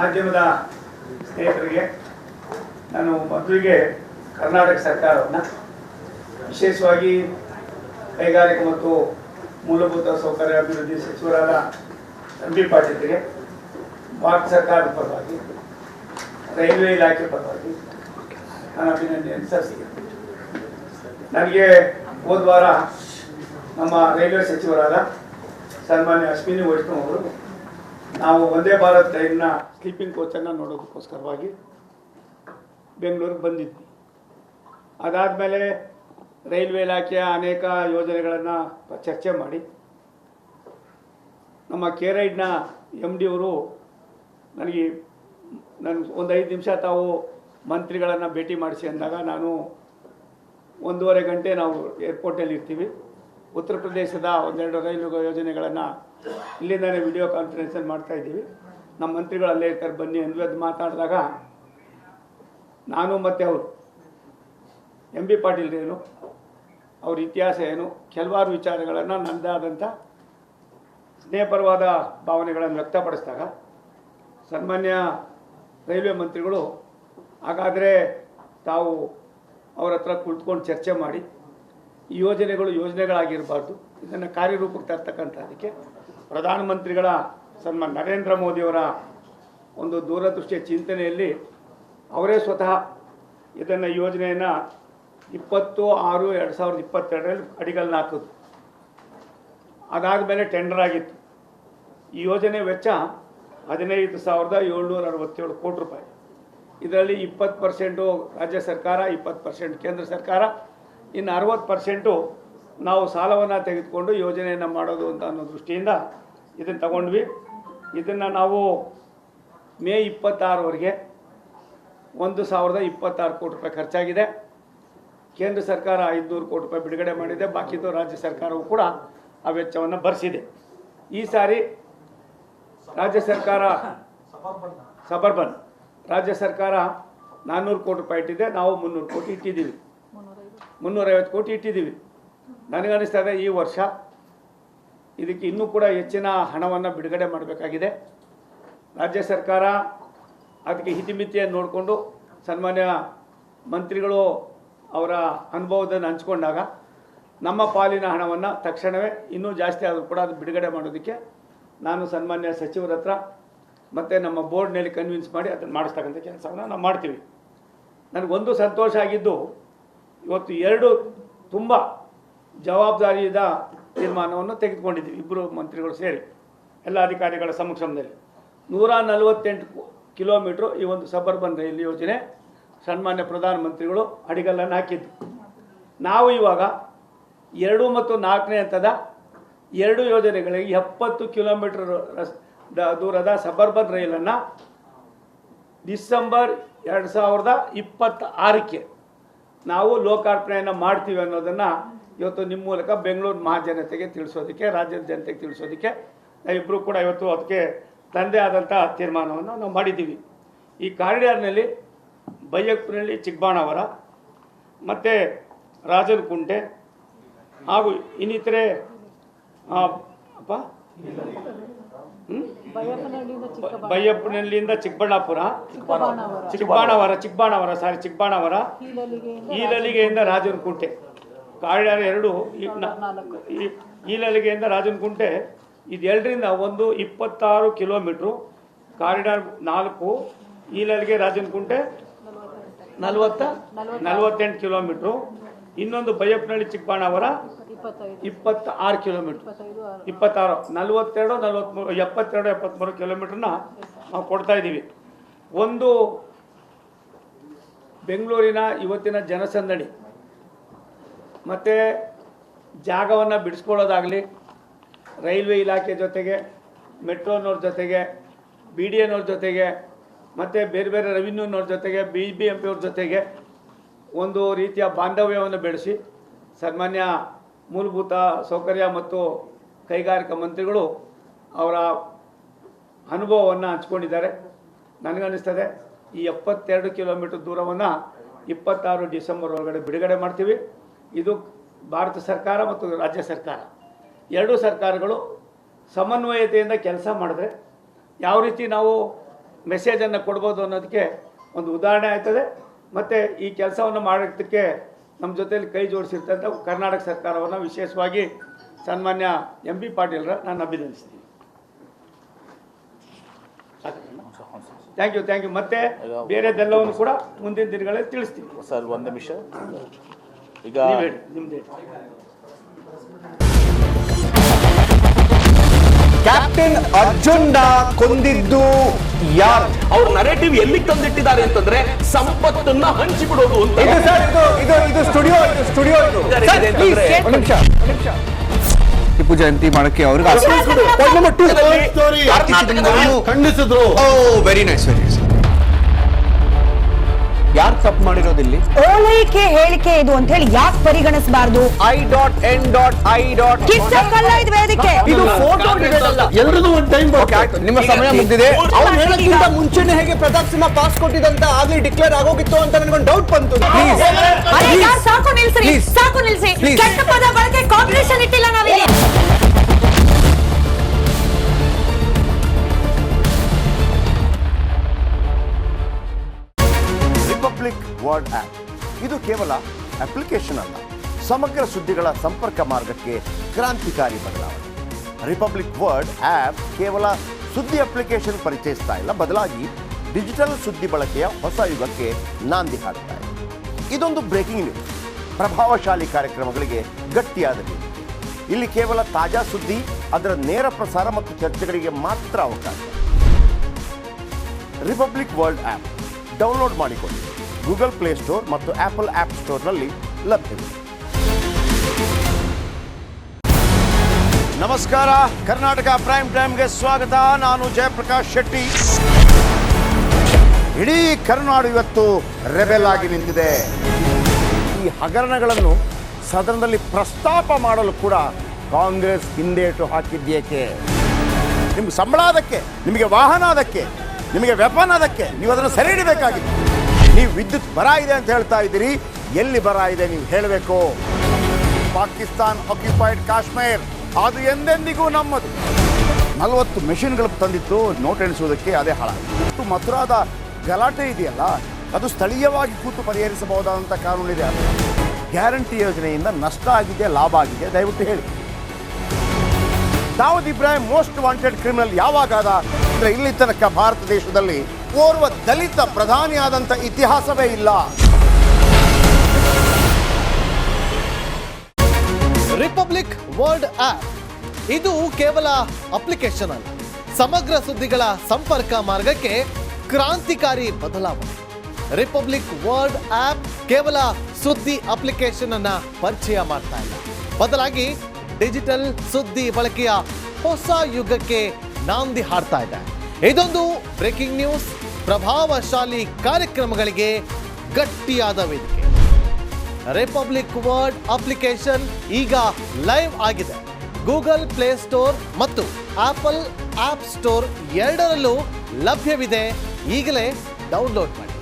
ಮಾಧ್ಯಮದ ಸ್ನೇಹಿತರಿಗೆ ನಾನು ಮೊದಲಿಗೆ ಕರ್ನಾಟಕ ಸರ್ಕಾರವನ್ನು ವಿಶೇಷವಾಗಿ ಕೈಗಾರಿಕೆ ಮತ್ತು ಮೂಲಭೂತ ಸೌಕರ್ಯ ಅಭಿವೃದ್ಧಿ ಸಚಿವರಾದ ಎಂ.ಬಿ. ಪಾಟೀಲ್ರಿಗೆ ಭಾರತ ಸರ್ಕಾರದ ಪರವಾಗಿ ರೈಲ್ವೆ ಇಲಾಖೆ ಪರವಾಗಿ ನಾನು ಅಭಿನಂದನೆ ಸಲ್ಲಿಸಿದೆ. ನನಗೆ ಹೋದ ವಾರ ನಮ್ಮ ರೈಲ್ವೆ ಸಚಿವರಾದ ಸನ್ಮಾನ್ಯ ಅಶ್ವಿನಿ ವೈಷ್ಣವ್ ಅವರು ನಾವು ವಂದೇ ಭಾರತ್ ಟ್ರೈನ್ನ ಸ್ಲೀಪಿಂಗ್ ಕೋಚನ್ನು ನೋಡೋದಕ್ಕೋಸ್ಕರವಾಗಿ ಬೆಂಗಳೂರಿಗೆ ಬಂದಿದ್ವಿ. ಅದಾದಮೇಲೆ ರೈಲ್ವೆ ಇಲಾಖೆಯ ಅನೇಕ ಯೋಜನೆಗಳನ್ನು ಚರ್ಚೆ ಮಾಡಿ ನಮ್ಮ ಕೇರೈಡ್ನ MD ಅವರು ನನಗೆ ಒಂದು 5 ನಿಮಿಷ ತಾವು ಮಂತ್ರಿಗಳನ್ನು ಭೇಟಿ ಮಾಡಿಸಿ ಅಂದಾಗ ನಾನು 1.5 ಗಂಟೆ ನಾವು ಏರ್ಪೋರ್ಟಲ್ಲಿ ಇರ್ತೀವಿ. ಉತ್ತರ ಪ್ರದೇಶದ 1-2 ರೈಲು ಯೋಜನೆಗಳನ್ನು ಇಲ್ಲಿಂದಲೇ ವಿಡಿಯೋ ಕಾನ್ಫರೆನ್ಸಲ್ಲಿ ಮಾಡ್ತಾಯಿದ್ದೀವಿ. ನಮ್ಮ ಮಂತ್ರಿಗಳು ಅಲ್ಲೇ ಇರ್ತಾರೆ, ಬನ್ನಿ ಅಂದ್ವಿ. ಮಾತಾಡಿದಾಗ ನಾನು ಮತ್ತು ಅವರು ಎಂ.ಬಿ. ಪಾಟೀಲ್ ಏನು, ಅವ್ರ ಇತಿಹಾಸ ಏನು, ಕೆಲವಾರು ವಿಚಾರಗಳನ್ನು ನನ್ನದಾದಂಥ ಸ್ನೇಹಪರವಾದ ಭಾವನೆಗಳನ್ನು ವ್ಯಕ್ತಪಡಿಸಿದಾಗ ಸನ್ಮಾನ್ಯ ರೈಲ್ವೆ ಮಂತ್ರಿಗಳು ಹಾಗಾದರೆ ತಾವು ಅವ್ರ ಹತ್ರ ಕುಳಿತುಕೊಂಡು ಚರ್ಚೆ ಮಾಡಿ ಈ ಯೋಜನೆಗಳಾಗಿರಬಾರ್ದು, ಇದನ್ನು ಕಾರ್ಯರೂಪಕ್ಕೆ ತರ್ತಕ್ಕಂಥದ್ದಕ್ಕೆ ಪ್ರಧಾನಮಂತ್ರಿಗಳ ಸನ್ಮಾನ್ಯ ನರೇಂದ್ರ ಮೋದಿಯವರ ಒಂದು ದೂರದೃಷ್ಟಿಯ ಚಿಂತನೆಯಲ್ಲಿ ಅವರೇ ಸ್ವತಃ ಇದನ್ನು ಯೋಜನೆಯನ್ನು 20/6/2022ರಲ್ಲಿ ಅಡಿಗಲ್ಲು ಹಾಕಿದ್ರು. ಅದಾದಮೇಲೆ ಟೆಂಡರ್ ಆಗಿತ್ತು. ಈ ಯೋಜನೆ ವೆಚ್ಚ 15,767 ಕೋಟಿ ರೂಪಾಯಿ. ಇದರಲ್ಲಿ 20% ರಾಜ್ಯ ಸರ್ಕಾರ, 20% ಕೇಂದ್ರ ಸರ್ಕಾರ, ಇನ್ನು 60% ನಾವು ಸಾಲವನ್ನು ತೆಗೆದುಕೊಂಡು ಯೋಜನೆಯನ್ನು ಮಾಡೋದು ಅಂತ ಅನ್ನೋ ದೃಷ್ಟಿಯಿಂದ ಇದನ್ನು ತಗೊಂಡ್ವಿ. ಇದನ್ನು ನಾವು ಮೇ 26ವರೆಗೆ 1,026 ಕೋಟಿ ರೂಪಾಯಿ ಖರ್ಚಾಗಿದೆ. ಕೇಂದ್ರ ಸರ್ಕಾರ 500 ಕೋಟಿ ರೂಪಾಯಿ ಬಿಡುಗಡೆ ಮಾಡಿದೆ. ಬಾಕಿದು ರಾಜ್ಯ ಸರ್ಕಾರವು ಕೂಡ ಆ ವೆಚ್ಚವನ್ನು ಭರಿಸಿದೆ. ಈ ಸಾರಿ ರಾಜ್ಯ ಸರ್ಕಾರ ಸಬರ್ಬನ್ ರಾಜ್ಯ ಸರ್ಕಾರ 400 ಕೋಟಿ ರೂಪಾಯಿ ಇಟ್ಟಿದೆ. ನಾವು 300 ಕೋಟಿ ಇಟ್ಟಿದ್ದೀವಿ, 350 ಕೋಟಿ ಇಟ್ಟಿದ್ದೀವಿ. ನನಗನ್ನಿಸ್ತದೆ ಈ ವರ್ಷ ಇದಕ್ಕೆ ಇನ್ನೂ ಕೂಡ ಹೆಚ್ಚಿನ ಹಣವನ್ನು ಬಿಡುಗಡೆ ಮಾಡಬೇಕಾಗಿದೆ. ರಾಜ್ಯ ಸರ್ಕಾರ ಅದಕ್ಕೆ ಹಿತಿಮಿತಿಯನ್ನು ನೋಡಿಕೊಂಡು ಸನ್ಮಾನ್ಯ ಮಂತ್ರಿಗಳು ಅವರ ಅನುಭವವನ್ನು ಹಂಚ್ಕೊಂಡಾಗ ನಮ್ಮ ಪಾಲಿನ ಹಣವನ್ನು ತಕ್ಷಣವೇ ಇನ್ನೂ ಜಾಸ್ತಿ ಆದರೂ ಕೂಡ ಅದು ಬಿಡುಗಡೆ ಮಾಡೋದಕ್ಕೆ ನಾನು ಸನ್ಮಾನ್ಯ ಸಚಿವರ ಹತ್ರ ಮತ್ತು ನಮ್ಮ ಬೋರ್ಡ್ನಲ್ಲಿ ಕನ್ವಿನ್ಸ್ ಮಾಡಿ ಅದನ್ನು ಮಾಡಿಸ್ತಕ್ಕಂಥ ಕೆಲಸವನ್ನು ನಾವು ಮಾಡ್ತೀವಿ. ನನಗೊಂದು ಸಂತೋಷ ಆಗಿದ್ದು, ಇವತ್ತು 2 ತುಂಬ ಜವಾಬ್ದಾರಿಯಾದ ತೀರ್ಮಾನವನ್ನು ತೆಗೆದುಕೊಂಡಿದ್ದೀವಿ. ಇಬ್ಬರು ಮಂತ್ರಿಗಳು ಸೇರಿ ಎಲ್ಲ ಅಧಿಕಾರಿಗಳ ಸಮಕ್ಷಮದಲ್ಲಿ 148 ಕಿಲೋಮೀಟ್ರು ಈ ಒಂದು ಸಬರ್ಬನ್ ರೈಲು ಯೋಜನೆ ಸನ್ಮಾನ್ಯ ಪ್ರಧಾನಮಂತ್ರಿಗಳು ಅಡಿಗಲ್ಲನ್ನು ಹಾಕಿದ್ದು. ನಾವು ಇವಾಗ 2 ಮತ್ತು 4ನೇ ಹಂತದ 2 ಯೋಜನೆಗಳಿಗೆ 70 ಕಿಲೋಮೀಟರ್ ದೂರದ ಸಬರ್ಬನ್ ರೈಲನ್ನು ಡಿಸೆಂಬರ್ 2026ಕ್ಕೆ ನಾವು ಲೋಕಾರ್ಪಣೆಯನ್ನು ಮಾಡ್ತೀವಿ ಅನ್ನೋದನ್ನು ಇವತ್ತು ನಿಮ್ಮ ಮೂಲಕ ಬೆಂಗಳೂರು ಮಹಾಜನತೆಗೆ ತಿಳಿಸೋದಕ್ಕೆ, ರಾಜ್ಯದ ಜನತೆಗೆ ತಿಳಿಸೋದಕ್ಕೆ ನಾವಿಬ್ಬರು ಕೂಡ ಇವತ್ತು ಅದಕ್ಕೆ ತಂದೆ ಆದಂಥ ತೀರ್ಮಾನವನ್ನು ನಾವು ಮಾಡಿದ್ದೀವಿ. ಈ ಕಾರಿಡಾರ್ನಲ್ಲಿ ಬೈಯಪ್ಪನಹಳ್ಳಿ, ಚಿಕ್ಕಬಾಣಾವರ ಮತ್ತು ರಾಜನಕುಂಟೆ ಹಾಗೂ ಇನ್ನಿತರೆ ಬೈಯಪ್ಪನಹಳ್ಳಿಯಿಂದ ಚಿಕ್ಕಬಳ್ಳಾಪುರ, ಚಿಕ್ಕಬಾಣಾವರ, ಈಲಲಿಗೆಯಿಂದ ರಾಜನಕುಂಟೆ ಕಾರಿಡಾರ್ 2. ಈಲಲಿಗೆಯಿಂದ ರಾಜನಕುಂಟೆ ಇದೆರಡರಿಂದ 26 kilometre, corridor 4, Heelalige Rajanakunte 48 kilometre, ಇನ್ನೊಂದು ಬೈಯಪ್ಪನಹಳ್ಳಿ ಚಿಕ್ಕಬಾಣಾವರ 26 ಕಿಲೋಮೀಟ್ರ್, 72 ಕಿಲೋಮೀಟ್ರನ್ನ ನಾವು ಕೊಡ್ತಾ ಇದ್ದೀವಿ. ಒಂದು ಬೆಂಗಳೂರಿನ ಇವತ್ತಿನ ಜನಸಂದಣಿ ಮತ್ತು ಜಾಗವನ್ನು ಬಿಡಿಸ್ಕೊಳ್ಳೋದಾಗಲಿ, ರೈಲ್ವೆ ಇಲಾಖೆ ಜೊತೆಗೆ, ಮೆಟ್ರೋನವ್ರ ಜೊತೆಗೆ, BDA ಜೊತೆಗೆ, ಮತ್ತು ಬೇರೆ ಬೇರೆ ರೆವಿನ್ಯೂನವ್ರ ಜೊತೆಗೆ, BBMP ಅವ್ರ ಜೊತೆಗೆ ಒಂದು ರೀತಿಯ ಬಾಂಧವ್ಯವನ್ನು ಬೆಳೆಸಿ ಸನ್ಮಾನ್ಯ ಮೂಲಭೂತ ಸೌಕರ್ಯ ಮತ್ತು ಕೈಗಾರಿಕಾ ಮಂತ್ರಿಗಳು ಅವರ ಅನುಭವವನ್ನು ಹಂಚ್ಕೊಂಡಿದ್ದಾರೆ. ನನಗನ್ನಿಸ್ತದೆ ಈ 72 ಕಿಲೋಮೀಟರ್ ದೂರವನ್ನು 26 ಡಿಸೆಂಬರ್ ಒಳಗಡೆ ಬಿಡುಗಡೆ ಮಾಡ್ತೀವಿ. ಇದು ಭಾರತ ಸರ್ಕಾರ ಮತ್ತು ರಾಜ್ಯ ಸರ್ಕಾರ 2 ಸರ್ಕಾರಗಳು ಸಮನ್ವಯತೆಯಿಂದ ಕೆಲಸ ಮಾಡಿದ್ರೆ ಯಾವ ರೀತಿ ನಾವು ಮೆಸೇಜನ್ನು ಕೊಡ್ಬೋದು ಅನ್ನೋದಕ್ಕೆ ಒಂದು ಉದಾಹರಣೆ ಆಯ್ತದೆ. ಮತ್ತು ಈ ಕೆಲಸವನ್ನು ಮಾಡೋದಕ್ಕೆ ನಮ್ಮ ಜೊತೆಯಲ್ಲಿ ಕೈ ಜೋಡಿಸಿರ್ತಂಥ ಕರ್ನಾಟಕ ಸರ್ಕಾರವನ್ನು ವಿಶೇಷವಾಗಿ ಸನ್ಮಾನ್ಯ MB ಪಾಟೀಲ್ರ ನಾನು ಅಭಿನಂದಿಸ್ತೀನಿ. Thank you. ಮತ್ತೆ ಬೇರೆದೆಲ್ಲವನ್ನು ಕೂಡ ಮುಂದಿನ ದಿನಗಳಲ್ಲಿ ತಿಳಿಸ್ತೀನಿ. ಸರ್ ಒಂದು ನಿಮಿಷ, ಈಗ ನಿಮ್ದೇ ಕ್ಯಾಪ್ಟನ್ ಅರ್ಜುನ್ ಕೊಂದಿದ್ದು ಯಾರು? ಅವ್ರ ನರೇಟಿವ್ ಎಲ್ಲಿಗೆ ತಂದಿಟ್ಟಿದ್ದಾರೆ ಅಂತಂದ್ರೆ ಸಂಪತ್ತನ್ನ ಹಂಚಿಬಿಡೋದು ಅಂತ. ಇದು ಸ್ಟುಡಿಯೋ ಟಿಪ್ಪು ಜಯಂತಿ ಮಾಡಕ್ಕೆ ಅವ್ರಿಗೆ ಖಂಡಿಸಿದ್ರು. Very nice. ಯಾರು ತಪ್ಪು ಮಾಡಿರೋದಿಲ್ಲಿ? ಓಲೈಕೆ ಹೇಳಿಕೆ ಇದು ಅಂತ ಹೇಳಿ ಯಾಕೆ ಪರಿಗಣಿಸಬಾರದು? I.N.I. ಕಿಚ್ಚಕ್ಕಲ್ಲ ಇದು ವೇದಿಕೆ. ಇದು ಫೋಟೋ ಎಲ್ರಿಗೂ ಒಂದು ಟೈಮ್ ನಿಮ್ಮ ಸಮಯ ಮುಗಿದಿದೆ. ಅವ್ರು ಹೇಳೋಕ್ಕಿಂತ ಮುಂಚೆನೆ ಹೇಗೆ ಪ್ರತಾಪ್ ಸಿಂಹ ಪಾಸ್ ಕೊಟ್ಟಿದಂತ ಆಗ್ಲಿ ಡಿಕ್ಲೇರ್ ಆಗೋಗಿತ್ತು ಅಂತ ನನಗೊಂದು ಡೌಟ್ ಬಂತು. ಸಾಕು ನಿಲ್ಸಿ. ಕೆಟ್ಟ ಪದ ಬಳಕೆ ಕಾಂಪಿಟೇಷನ್ ಇಟ್ಟಿಲ್ಲ ನಾವಿಲ್ಲಿ. ರಿಪಬ್ಲಿಕ್ ವರ್ಡ್ ಆಪ್ ಇದು ಕೇವಲ ಅಪ್ಲಿಕೇಶನ್ ಅಲ್ಲ, ಸಮಗ್ರ ಸುದ್ದಿಗಳ ಸಂಪರ್ಕ ಮಾರ್ಗಕ್ಕೆ ಕ್ರಾಂತಿಕಾರಿ ಬದಲಾವಣೆ. ರಿಪಬ್ಲಿಕ್ ವರ್ಡ್ ಆಪ್ ಕೇವಲ ಸುದ್ದಿ ಅಪ್ಲಿಕೇಶನ್ ಪರಿಚಯಿಸ್ತಾ ಇಲ್ಲ, ಬದಲಾಗಿ ಡಿಜಿಟಲ್ ಸುದ್ದಿ ಬಳಕೆಯ ಹೊಸ ಯುಗಕ್ಕೆ ನಾಂದಿ ಹಾಡ್ತಾ ಇದೆ. ಇದೊಂದು ಬ್ರೇಕಿಂಗ್ ನ್ಯೂಸ್, ಪ್ರಭಾವಶಾಲಿ ಕಾರ್ಯಕ್ರಮಗಳಿಗೆ ಗಟ್ಟಿಯಾದ ನ್ಯೂಸ್. ಇಲ್ಲಿ ಕೇವಲ ತಾಜಾ ಸುದ್ದಿ, ಅದರ ನೇರ ಪ್ರಸಾರ ಮತ್ತು ಚರ್ಚೆಗಳಿಗೆ ಮಾತ್ರ ಅವಕಾಶ. ರಿಪಬ್ಲಿಕ್ ವರ್ಲ್ಡ್ ಆಪ್ ಡೌನ್ಲೋಡ್ ಮಾಡಿಕೊಳ್ಳಿ. ಗೂಗಲ್ ಪ್ಲೇಸ್ಟೋರ್ ಮತ್ತು ಆಪಲ್ ಆಪ್ ಸ್ಟೋರ್ನಲ್ಲಿ ಲಭ್ಯವಿದೆ. ನಮಸ್ಕಾರ, ಕರ್ನಾಟಕ ಪ್ರೈಮ್ ಟೈಮ್ಗೆ ಸ್ವಾಗತ. ನಾನು ಜಯಪ್ರಕಾಶ್ ಶೆಟ್ಟಿ. ಇಡೀ ಕರ್ನಾಡು ಇವತ್ತು ರೆಬೆಲ್ ಆಗಿ ನಿಂತಿದೆ. ಈ ಹಗರಣಗಳನ್ನು ಸದನದಲ್ಲಿ ಪ್ರಸ್ತಾಪ ಮಾಡಲು ಕೂಡ ಕಾಂಗ್ರೆಸ್ ಹಿಂದೇಟು ಹಾಕಿದ್ದೇಕೆ? ನಿಮ್ಗೆ ಸಂಬಳ ಅದಕ್ಕೆ, ನಿಮಗೆ ವಾಹನ ಅದಕ್ಕೆ, ನಿಮಗೆ ವೆಪನ್ ಅದಕ್ಕೆ, ನೀವು ಅದನ್ನು ಸೆರೆ ಹಿಡಿಬೇಕಾಗಿತ್ತು. ನೀವು ವಿದ್ಯುತ್ ಬರ ಇದೆ ಅಂತ ಹೇಳ್ತಾ ಇದ್ದೀರಿ, ಎಲ್ಲಿ ಬರ ಇದೆ ನೀವು ಹೇಳಬೇಕು. ಪಾಕಿಸ್ತಾನ್ ಆಕ್ಯುಪೈಡ್ ಕಾಶ್ಮೀರ್ ಅದು ಎಂದೆಂದಿಗೂ ನಮ್ಮದು. 40 ಮೆಷಿನ್ಗಳು ತಂದಿತ್ತು ನೋಟ್ ಎಣಿಸುವುದಕ್ಕೆ, ಅದೇ ಹಾಳಾಗಿದೆ. ಮಥುರಾದ ಗಲಾಟೆ ಇದೆಯಲ್ಲ, ಅದು ಸ್ಥಳೀಯವಾಗಿ ಕೂತು ಪರಿಹರಿಸಬಹುದಾದಂಥ ಕಾನೂನಿದೆ. ಗ್ಯಾರಂಟಿ ಯೋಜನೆಯಿಂದ ನಷ್ಟ ಆಗಿದೆ, ಲಾಭ ಆಗಿದೆ, ದಯವಿಟ್ಟು ಹೇಳಿ. Dawood Ibrahim most wanted criminal ಯಾವಾಗಾದ ಅಂದರೆ ಇಲ್ಲಿ ತನಕ ಭಾರತ ದೇಶದಲ್ಲಿ ಓರ್ವ ದಲಿತ ಪ್ರಧಾನಿಯಾದಂಥ ಇತಿಹಾಸವೇ ಇಲ್ಲ. ರಿಪಬ್ಲಿಕ್ ವರ್ಲ್ಡ್ ಆಪ್ ಇದು ಕೇವಲ ಅಪ್ಲಿಕೇಶನ್ ಅಲ್ಲ, ಸಮಗ್ರ ಸುದ್ದಿಗಳ ಸಂಪರ್ಕ ಮಾರ್ಗಕ್ಕೆ ಕ್ರಾಂತಿಕಾರಿ ಬದಲಾವಣೆ. ರಿಪಬ್ಲಿಕ್ ವರ್ಲ್ಡ್ ಆಪ್ ಕೇವಲ ಸುದ್ದಿ ಅಪ್ಲಿಕೇಶನ್ ಅನ್ನ ಪರಿಚಯ ಮಾಡ್ತಾ ಇಲ್ಲ, ಬದಲಾಗಿ ಡಿಜಿಟಲ್ ಸುದ್ದಿ ಬಳಕೆಯ ಹೊಸ ಯುಗಕ್ಕೆ ನಾಂದಿ ಹಾಡ್ತಾ ಇದೆ. ಇದೊಂದು ಬ್ರೇಕಿಂಗ್ ನ್ಯೂಸ್, ಪ್ರಭಾವಶಾಲಿ ಕಾರ್ಯಕ್ರಮಗಳಿಗೆ ಗಟ್ಟಿಯಾದ ವೇದಿಕೆ. ರಿಪಬ್ಲಿಕ್ ವರ್ಲ್ಡ್ ಅಪ್ಲಿಕೇಶನ್ ಈಗ ಲೈವ್ ಆಗಿದೆ. ಗೂಗಲ್ ಪ್ಲೇಸ್ಟೋರ್ ಮತ್ತು ಆಪಲ್ ಆಪ್ ಸ್ಟೋರ್ ಎರಡರಲ್ಲೂ ಲಭ್ಯವಿದೆ. ಈಗಲೇ ಡೌನ್ಲೋಡ್ ಮಾಡಿ.